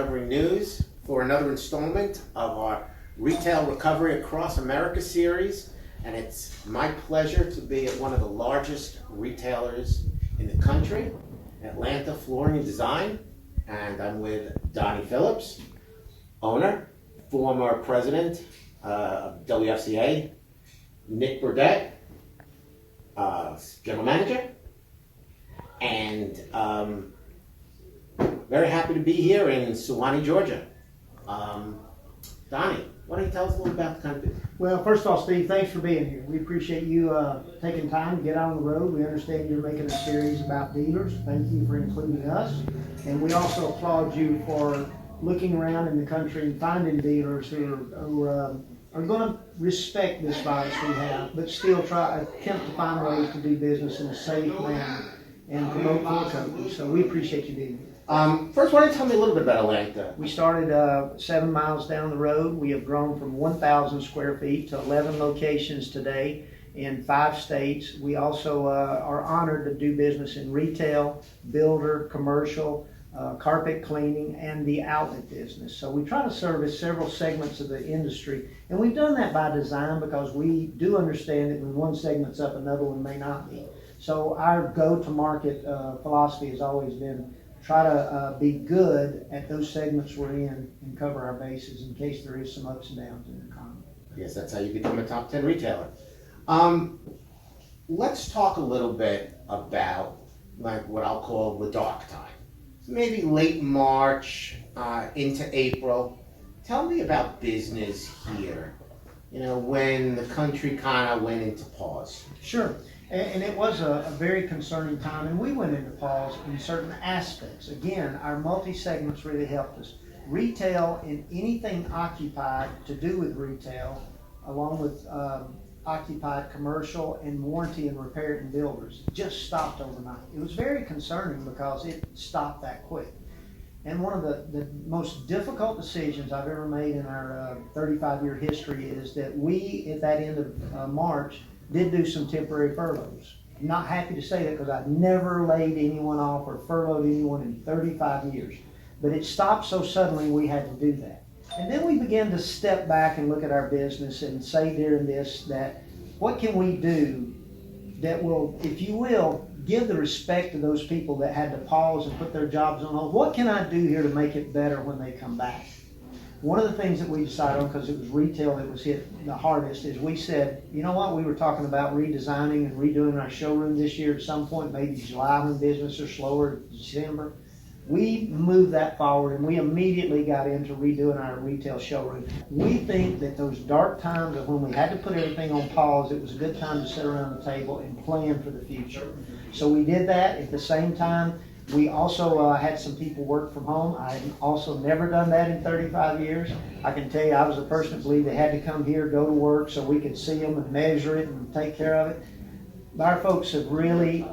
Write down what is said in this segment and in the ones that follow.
Recovery News for another installment of our Retail Recovery Across America series. And it's my pleasure to be at one of the largest retailers in the country, Atlanta Flooring and Design. And I'm with Donnie Phillips, owner, former president of WFCA, Nick Burdett, general manager, and very happy to be here in Suwanee, Georgia. Donnie, why don't you tell us a little about the country? Well, first of all, Steve, thanks for being here. We appreciate you taking time to get on the road. We understand you're making a series about dealers. Thank you for including us. And we also applaud you for looking around in the country and finding dealers who are going to respect this virus we have, but still attempt to find ways to do business in a safe manner and promote full recovery. So we appreciate you being here. First, why don't you tell me a little bit about Atlanta? We started 7 miles down the road. We have grown from 1,000 square feet to 11 locations today in 5 states. We also are honored to do business in retail, builder, commercial, carpet cleaning, and the outlet business. So we try to service several segments of the industry, and we've done that by design because we do understand that when one segment's up, another one may not be. So our go-to-market philosophy has always been try to be good at those segments we're in and cover our bases in case there is some ups and downs in the economy. Yes, that's how you become a top 10 retailer. Let's talk a little bit about like what I'll call the dark time. Maybe late March into April. Tell me about business here, when the country kind of went into pause. Sure. And it was a very concerning time, and we went into pause in certain aspects. Again, our multi-segments really helped us. Retail and anything occupied to do with retail, along with occupied commercial and warranty and repair and builders, just stopped overnight. It was very concerning because it stopped that quick. And one of the most difficult decisions I've ever made in our 35-year history is that we, at that end of March, did do some temporary furloughs. I'm not happy to say that because I've never laid anyone off or furloughed anyone in 35 years. But it stopped so suddenly we had to do that. And then we began to step back and look at our business and say during this that what can we do that will, if you will, give the respect to those people that had to pause and put their jobs on hold. What can I do here to make it better when they come back? One of the things that we decided on, because it was retail that was hit the hardest, is we said, you know what, we were talking about redesigning and redoing our showroom this year at some point, maybe July when business are slower, December. We moved that forward and we immediately got into redoing our retail showroom. We think that those dark times of when we had to put everything on pause, it was a good time to sit around the table and plan for the future. So we did that. At the same time, we also had some people work from home. I've also never done that in 35 years. I can tell you I was the person that believed they had to come here, go to work so we could see them and measure it and take care of it. Our folks have really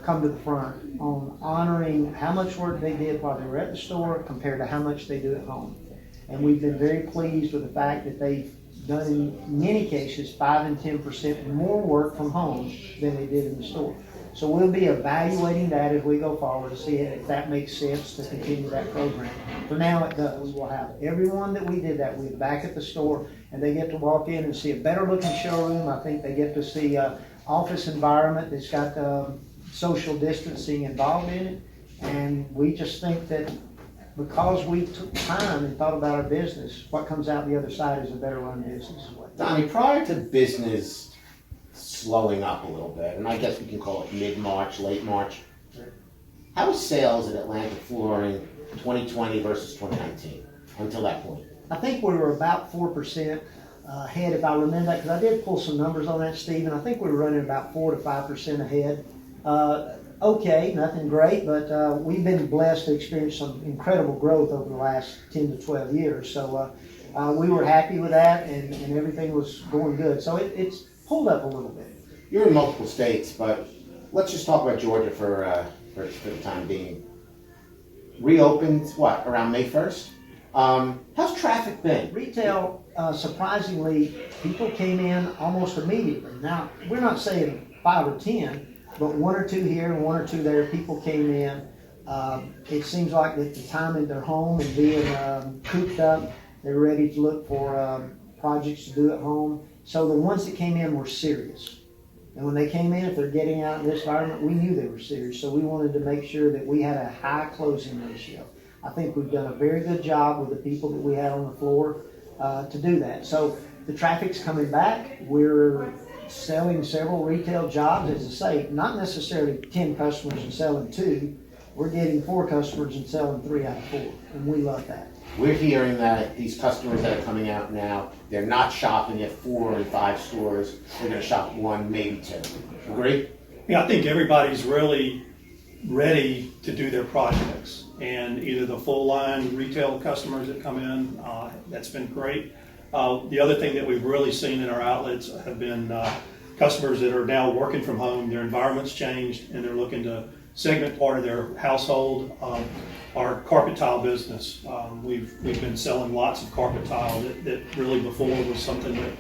come to the front on honoring how much work they did while they were at the store compared to how much they do at home. And we've been very pleased with the fact that they've done in many cases 5 and 10% more work from home than they did in the store. So we'll be evaluating that as we go forward to see if that makes sense to continue that program. For now it does. We will have everyone that we did that with back at the store, and they get to walk in and see a better looking showroom. I think they get to see an office environment that's got social distancing involved in it. And we just think that because we took time and thought about our business, what comes out the other side is a better run business. Donnie, prior to business slowing up a little bit, and I guess we can call it mid-March, late March, how was sales at Atlanta Flooring 2020 versus 2019 until that point? I think we were about 4% ahead, if I remember that, because I did pull some numbers on that, Steve, and I think we were running about 4 to 5% ahead. Okay, nothing great, but we've been blessed to experience some incredible growth over the last 10 to 12 years. So we were happy with that, and everything was going good. So it's pulled up a little bit. You're in multiple states, but let's just talk about Georgia for the time being. Reopened, around May 1st? How's traffic been? Retail, surprisingly, people came in almost immediately. Now, we're not saying 5 or 10, but 1 or 2 here and 1 or 2 there, people came in. It seems like at the time in their home and being cooped up, they're ready to look for projects to do at home. So the ones that came in were serious. And when they came in, if they're getting out in this environment, we knew they were serious. So we wanted to make sure that we had a high closing ratio. I think we've done a very good job with the people that we had on the floor to do that. So the traffic's coming back. We're selling several retail jobs, as I say, not necessarily 10 customers and selling 2. We're getting 4 customers and selling 3 out of 4, and we love that. We're hearing that these customers that are coming out now, they're not shopping at 4 or 5 stores. They're going to shop 1, maybe 2. Agree? Yeah, I think everybody's really ready to do their projects, and either the full line retail customers that come in, that's been great. The other thing that we've really seen in our outlets have been customers that are now working from home. Their environment's changed, and they're looking to segment part of their household. Our carpet tile business, we've been selling lots of carpet tile that really before was something that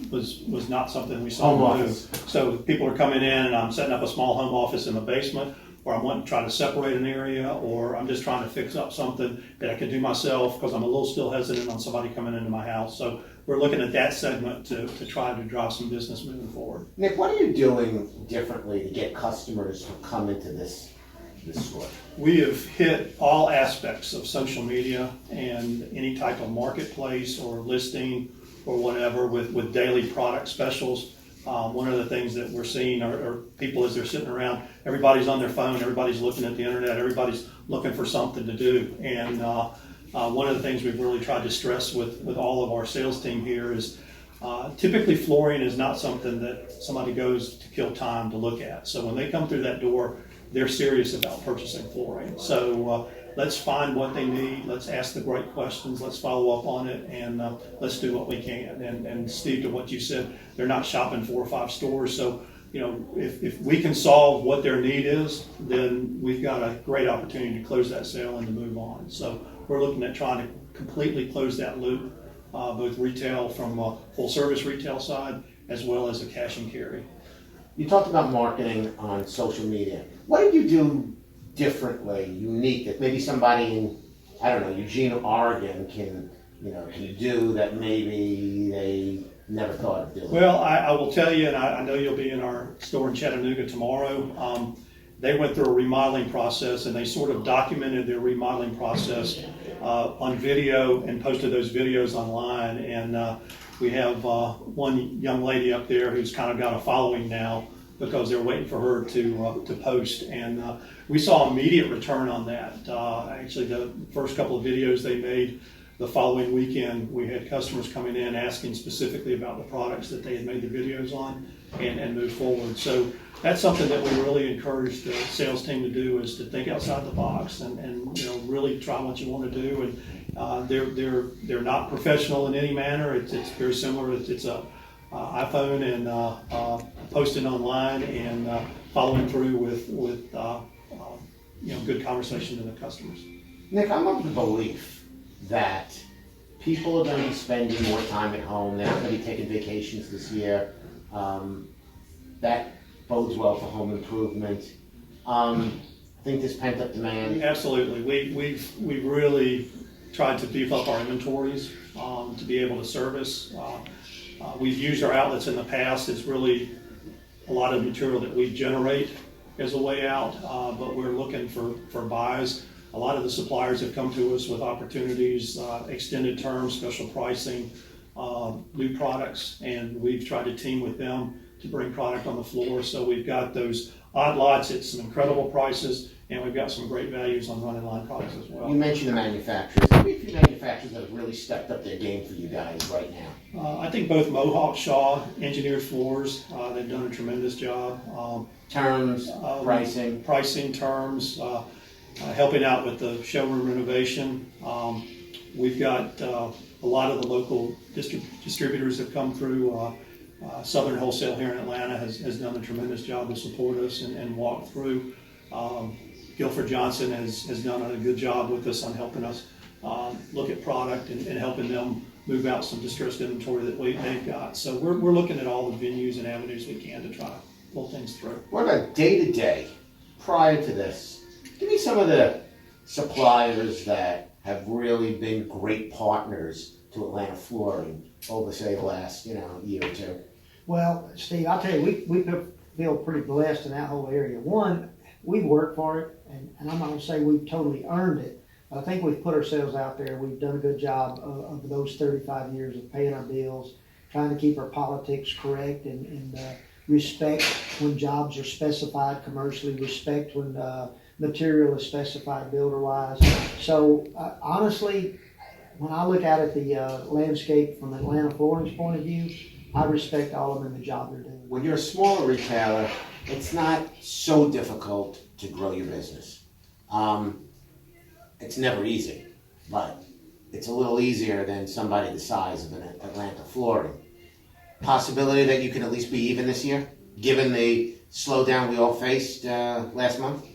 was not something we saw. Home office. So people are coming in, and I'm setting up a small home office in the basement, or I'm wanting to try to separate an area, or I'm just trying to fix up something that I can do myself because I'm a little still hesitant on somebody coming into my house. So we're looking at that segment to try to drive some business moving forward. Nick, what are you doing differently to get customers to come into this store? We have hit all aspects of social media and any type of marketplace or listing or whatever with daily product specials. One of the things that we're seeing are people as they're sitting around, everybody's on their phone, everybody's looking at the internet, everybody's looking for something to do. And one of the things we've really tried to stress with all of our sales team here is typically flooring is not something that somebody goes to kill time to look at. So when they come through that door, they're serious about purchasing flooring. So let's find what they need, let's ask the right questions, let's follow up on it, and let's do what we can. And Steve, to what you said, they're not shopping 4 or 5 stores. So, you know, if we can solve what their need is, then we've got a great opportunity to close that sale and to move on. So we're looking at trying to completely close that loop, both retail from a full service retail side, as well as a cash and carry. You talked about marketing on social media. What did you do differently, unique, that maybe somebody in, I don't know, Eugene, Oregon can do that maybe they never thought of doing? Well, I will tell you, and I know you'll be in our store in Chattanooga tomorrow. They went through a remodeling process, and they sort of documented their remodeling process on video and posted those videos online. And we have one young lady up there who's kind of got a following now because they're waiting for her to post. And we saw immediate return on that. Actually, the first couple of videos they made, the following weekend, we had customers coming in asking specifically about the products that they had made the videos on and move forward. So that's something that we really encourage the sales team to do, is to think outside the box and really try what you want to do. And they're not professional in any manner. It's very similar. It's a iPhone and posting online and following through with good conversation to the customers. Nick, I'm of the belief that people are going to be spending more time at home. They're not going to be taking vacations this year. That bodes well for home improvement. I think there's pent-up demand. Absolutely. We've really tried to beef up our inventories to be able to service. We've used our outlets in the past as really a lot of material that we generate as a way out, but we're looking for buys. A lot of the suppliers have come to us with opportunities, extended terms, special pricing, new products, and we've tried to team with them to bring product on the floor. So we've got those odd lots at some incredible prices, and we've got some great values on running line products as well. You mentioned the manufacturers. There are a few manufacturers that have really stepped up their game for you guys right now. I think both Mohawk, Shaw, Engineered Floors, they've done a tremendous job. Terms, pricing terms, helping out with the showroom renovation. We've got a lot of the local distributors have come through. Southern Wholesale here in Atlanta has done a tremendous job to support us and walk through. Guilford Johnson has done a good job with us on helping us look at product and helping them move out some distressed inventory that they've got. So we're looking at all the venues and avenues we can to try to pull things through. What about day-to-day, prior to this? Give me some of the suppliers that have really been great partners to Atlanta Flooring over, say, the last, year or two. Well, Steve, I'll tell you, we feel pretty blessed in that whole area. One, we've worked for it, and I'm not gonna say we've totally earned it, but I think we've put ourselves out there. We've done a good job of those 35 years of paying our bills, trying to keep our politics correct, and respect when jobs are specified commercially, respect when material is specified builder-wise. So honestly, when I look out at the landscape from Atlanta Flooring's point of view, I respect all of them in the job they're doing. When you're a smaller retailer, it's not so difficult to grow your business. It's never easy, but it's a little easier than somebody the size of an Atlanta Flooring. Possibility that you can at least be even this year, given the slowdown we all faced last month?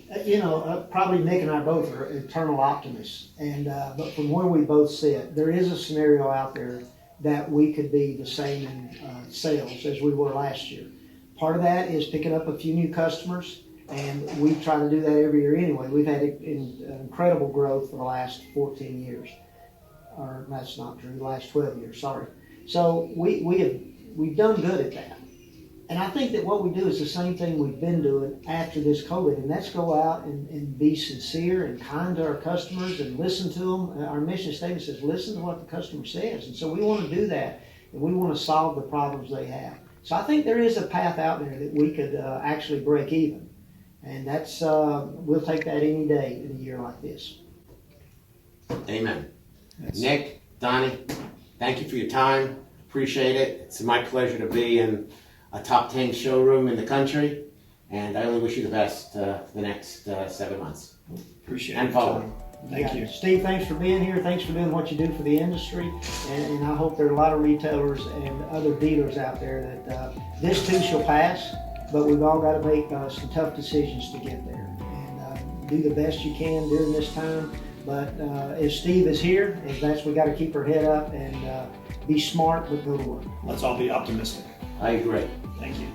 Probably Nick and I both are eternal optimists, but from where we both sit, there is a scenario out there that we could be the same in sales as we were last year. Part of that is picking up a few new customers, and we try to do that every year anyway. We've had incredible growth for the last 14 years. Or that's not true, the last 12 years, sorry. So we've done good at that. And I think that what we do is the same thing we've been doing after this COVID, and that's go out and be sincere and kind to our customers and listen to them. Our mission statement says, listen to what the customer says. And so we want to do that, and we want to solve the problems they have. So I think there is a path out there that we could actually break even. And that's, we'll take that any day in a year like this. Amen. Nick, Donnie, thank you for your time. Appreciate it. It's my pleasure to be in a top 10 showroom in the country, and I only wish you the best for the next 7 months. Appreciate And it. following. Thank you. Steve, thanks for being here. Thanks for doing what you do for the industry. And I hope there are a lot of retailers and other dealers out there that this too shall pass, but we've all got to make some tough decisions to get there. And do the best you can during this time. But as Steve is here, we got to keep our head up and be smart, but go to work. Let's all be optimistic. I agree. Thank you.